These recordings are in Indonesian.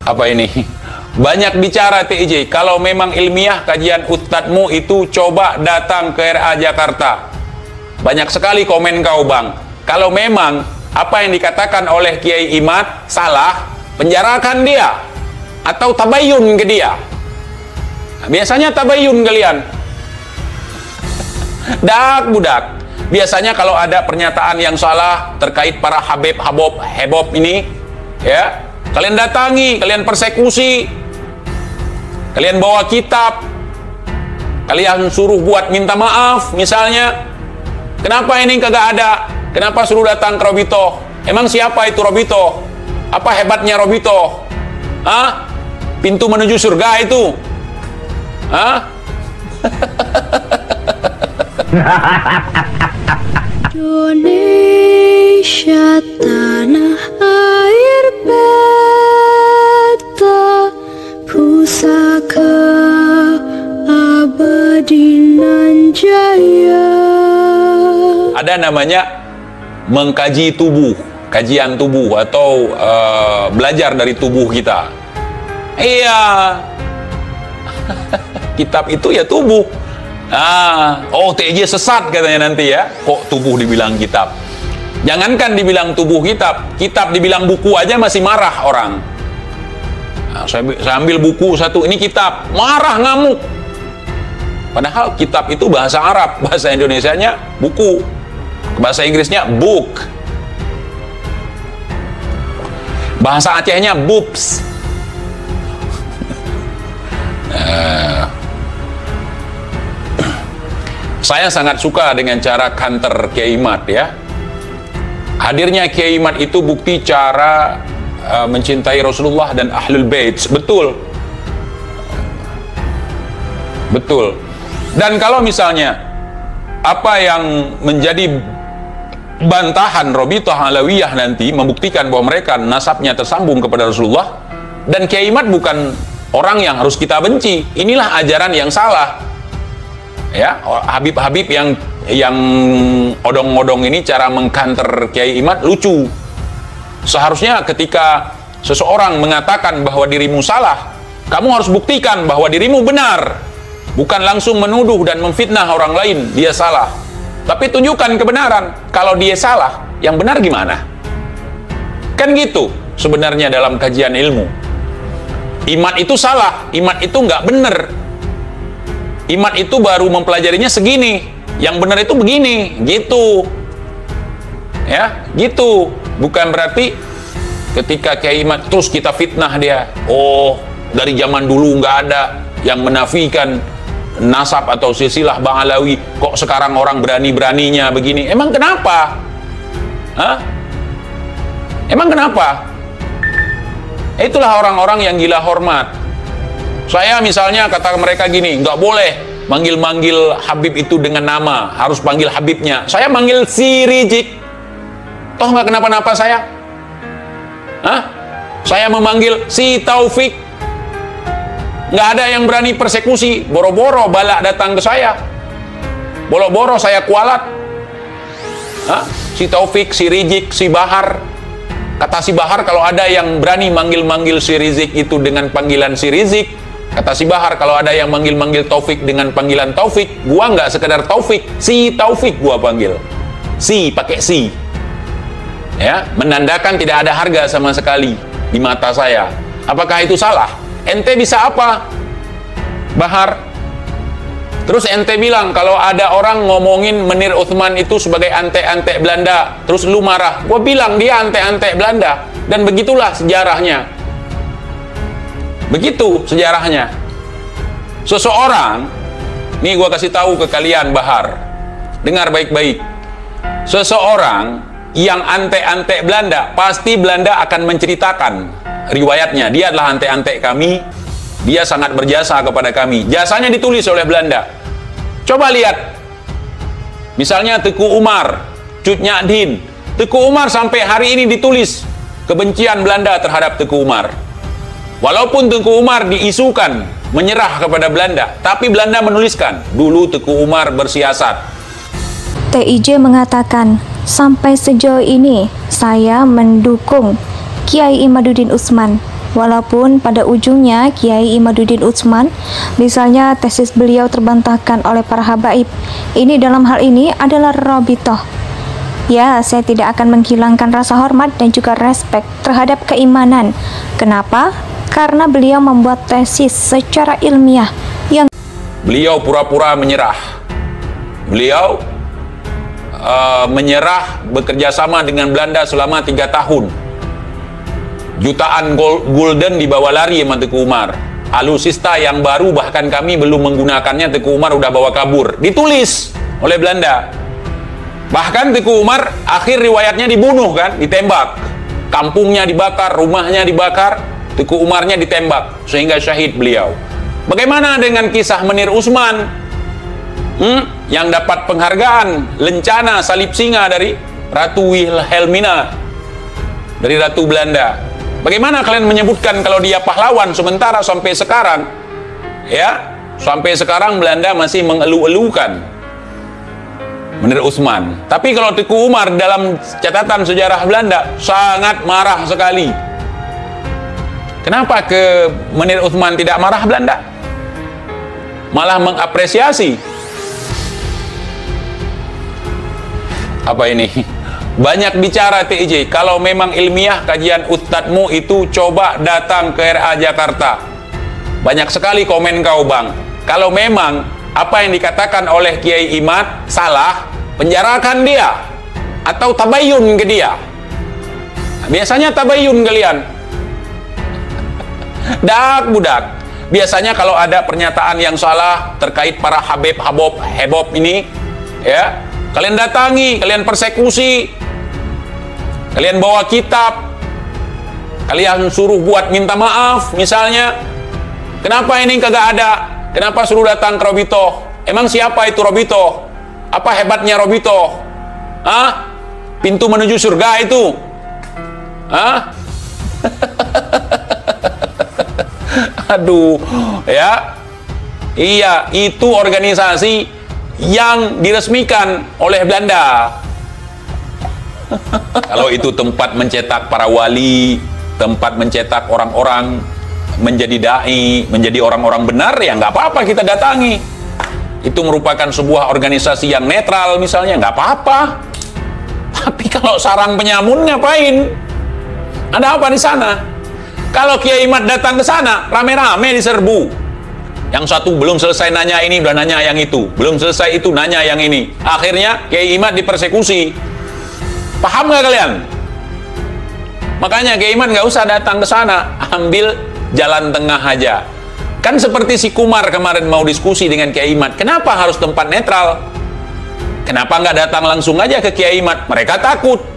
Apa ini? Banyak bicara TIJ. Kalau memang ilmiah kajian ustadzmu itu, coba datang ke RA Jakarta. Banyak sekali komen kau, Bang. Kalau memang apa yang dikatakan oleh Kiai Imad salah, penjarakan dia atau tabayun ke dia. Nah, biasanya tabayun kalian. Dak budak. Biasanya kalau ada pernyataan yang salah terkait para hebob ini, ya, kalian datangi, kalian persekusi, kalian bawa kitab, kalian suruh buat minta maaf, misalnya. Kenapa ini kagak ada? Kenapa suruh datang ke Robito? Emang siapa itu Robito? Apa hebatnya Robito? Hah? Pintu menuju surga itu? Hah? Indonesia tanah air beta, pusaka abadi nan jaya. Ada namanya mengkaji tubuh, kajian tubuh atau belajar dari tubuh kita. Iya. Kitab itu ya tubuh. Oh TJ sesat katanya nanti ya. Kok tubuh dibilang kitab? Jangankan dibilang tubuh kitab, kitab dibilang buku aja masih marah orang. Nah, saya ambil buku satu, ini kitab, marah ngamuk. Padahal kitab itu bahasa Arab, bahasa Indonesianya buku, bahasa Inggrisnya book, bahasa Acehnya books. Saya sangat suka dengan cara kanter Kiai Imad ya. Hadirnya Kiai Imad itu bukti cara mencintai Rasulullah dan Ahlul Bait. Betul. Betul. Dan kalau misalnya apa yang menjadi bantahan Robithah Alawiyah nanti membuktikan bahwa mereka nasabnya tersambung kepada Rasulullah, dan Kiai Imad bukan orang yang harus kita benci. Inilah ajaran yang salah. Ya, Habib-habib yang odong-odong ini cara mengkanter Kiai Imad lucu. Seharusnya ketika seseorang mengatakan bahwa dirimu salah, kamu harus buktikan bahwa dirimu benar, bukan langsung menuduh dan memfitnah orang lain dia salah. Tapi tunjukkan kebenaran. Kalau dia salah, yang benar gimana? Kan gitu sebenarnya dalam kajian ilmu. Imad itu salah, Imad itu nggak benar. Imad itu baru mempelajarinya segini, yang benar itu begini, gitu. Ya, gitu. Bukan berarti ketika Kiai Imad terus kita fitnah dia. Oh, dari zaman dulu nggak ada yang menafikan nasab atau silsilah Bang Alawi, kok sekarang orang berani-beraninya begini. Emang kenapa? Hah? Emang kenapa? Itulah orang-orang yang gila hormat. Saya misalnya kata mereka gini, nggak boleh manggil-manggil Habib itu dengan nama, harus panggil Habibnya. Saya manggil si Rizik, toh nggak kenapa-napa saya. Hah? Saya memanggil si Taufik, nggak ada yang berani persekusi. Boro-boro balak datang ke saya, boro-boro saya kualat. Hah? Si Taufik, si Rizik, si Bahar. Kata si Bahar, kalau ada yang berani manggil-manggil si Rizik itu dengan panggilan si Rizik, kata si Bahar, kalau ada yang manggil-manggil Taufik dengan panggilan Taufik, gua nggak sekedar Taufik, si Taufik gua panggil. Si, pakai si. Ya, menandakan tidak ada harga sama sekali di mata saya. Apakah itu salah? Ente bisa apa? Bahar. Terus ente bilang kalau ada orang ngomongin Menir Uthman itu sebagai antek-antek Belanda, terus lu marah. Gua bilang dia antek-antek Belanda, dan begitulah sejarahnya. Begitu sejarahnya. Seseorang, nih gua kasih tahu ke kalian Bahar, dengar baik-baik. Seseorang yang antek-antek Belanda, pasti Belanda akan menceritakan riwayatnya. Dia adalah antek-antek kami, dia sangat berjasa kepada kami. Jasanya ditulis oleh Belanda. Coba lihat, misalnya Teku Umar, Cut Nyak Din. Teku Umar sampai hari ini ditulis kebencian Belanda terhadap Teku Umar. Walaupun Teku Umar diisukan menyerah kepada Belanda, tapi Belanda menuliskan, dulu Teku Umar bersiasat. TIJ mengatakan, sampai sejauh ini saya mendukung Kiai Imaduddin Utsman Walaupun pada ujungnya Kiai Imaduddin Utsman, misalnya tesis beliau terbantahkan oleh para habaib, ini dalam hal ini adalah Robitoh. Ya, saya tidak akan menghilangkan rasa hormat dan juga respek terhadap keimanan. Kenapa? Karena beliau membuat tesis secara ilmiah yang beliau pura-pura menyerah. Beliau menyerah bekerja sama dengan Belanda selama 3 tahun. Jutaan gulden dibawa lari sama Teguh Umar. Alusista yang baru bahkan kami belum menggunakannya, Teguh Umar udah bawa kabur. Ditulis oleh Belanda. Bahkan Teguh Umar akhir riwayatnya dibunuh kan, ditembak. Kampungnya dibakar, rumahnya dibakar, Teguh Umarnya ditembak sehingga syahid beliau. Bagaimana dengan kisah Menir Usman? Yang dapat penghargaan lencana salib singa dari Ratu Wilhelmina, dari Ratu Belanda. Bagaimana kalian menyebutkan kalau dia pahlawan sementara sampai sekarang, ya, sampai sekarang Belanda masih mengeluh-elukan Menir Usman. Tapi kalau Teguh Umar dalam catatan sejarah Belanda sangat marah sekali. Kenapa ke Menir Usman tidak marah Belanda? Malah mengapresiasi. Apa ini? Banyak bicara TIJ. Kalau memang ilmiah kajian ustadzmu itu, coba datang ke RA Jakarta. Banyak sekali komen kau bang. Kalau memang apa yang dikatakan oleh Kiai Imad salah, penjarakan dia atau tabayun ke dia. Biasanya tabayun kalian. Dak budak. Biasanya kalau ada pernyataan yang salah terkait para hebob ini, ya, kalian datangi, kalian persekusi, kalian bawa kitab, kalian suruh buat minta maaf misalnya. Kenapa ini kagak ada? Kenapa suruh datang ke Robitoh? Emang siapa itu Robitoh? Apa hebatnya Robitoh? Hah? Pintu menuju surga itu? Hah? Aduh, ya. Iya, itu organisasi yang diresmikan oleh Belanda. Kalau itu tempat mencetak para wali, tempat mencetak orang-orang menjadi dai, menjadi orang-orang benar, ya nggak apa-apa kita datangi. Itu merupakan sebuah organisasi yang netral misalnya, nggak apa-apa. Tapi kalau sarang penyamun ngapain? Ada apa di sana? Kalau Kiai Imad datang ke sana, rame-rame diserbu. Yang satu belum selesai nanya ini, udah nanya yang itu. Belum selesai itu, nanya yang ini. Akhirnya Kiai Imad dipersekusi. Paham nggak kalian? Makanya Kiai Imad nggak usah datang ke sana, ambil jalan tengah aja. Kan seperti si Kumar kemarin mau diskusi dengan Kiai Imad. Kenapa harus tempat netral? Kenapa nggak datang langsung aja ke Kiai Imad? Mereka takut.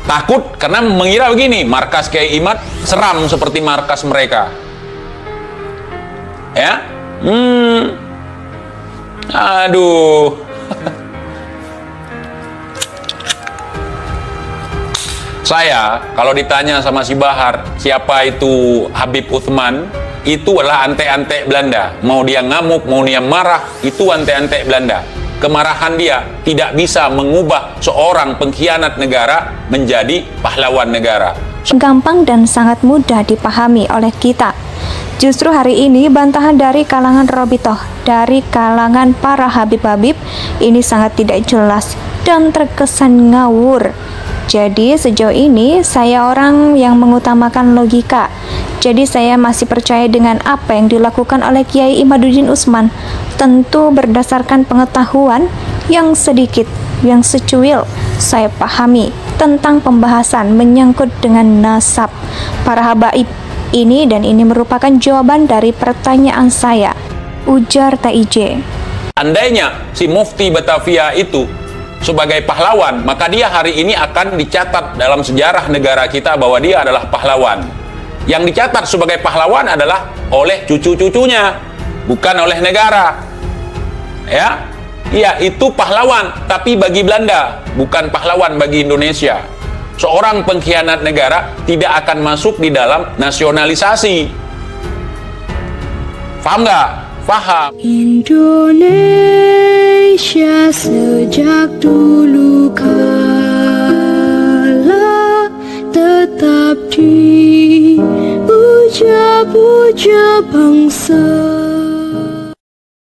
Takut karena mengira begini, markas Kiai Imad seram seperti markas mereka. Ya? Aduh. Saya, kalau ditanya sama si Bahar, siapa itu Habib Utsman, itu adalah ante-ante Belanda. Mau dia ngamuk, mau dia marah, itu ante-ante Belanda. Kemarahan dia tidak bisa mengubah seorang pengkhianat negara menjadi pahlawan negara. gampang dan sangat mudah dipahami oleh kita. Justru hari ini bantahan dari kalangan Robitoh, dari kalangan para habib-habib ini sangat tidak jelas dan terkesan ngawur. Jadi sejauh ini saya orang yang mengutamakan logika. Jadi saya masih percaya dengan apa yang dilakukan oleh Kiai Imaduddin Utsman, tentu berdasarkan pengetahuan yang sedikit, yang secuil saya pahami tentang pembahasan menyangkut dengan nasab para habaib ini, dan ini merupakan jawaban dari pertanyaan saya, ujar TIJ. Andainya si Mufti Batavia itu sebagai pahlawan, maka dia hari ini akan dicatat dalam sejarah negara kita bahwa dia adalah pahlawan. Yang dicatat sebagai pahlawan adalah oleh cucu-cucunya, bukan oleh negara. Ya, iya, itu pahlawan, tapi bagi Belanda, bukan pahlawan bagi Indonesia. Seorang pengkhianat negara tidak akan masuk di dalam nasionalisasi. Paham nggak? Paham. Indonesia sejak dulu kala tetap di terpuja bangsa.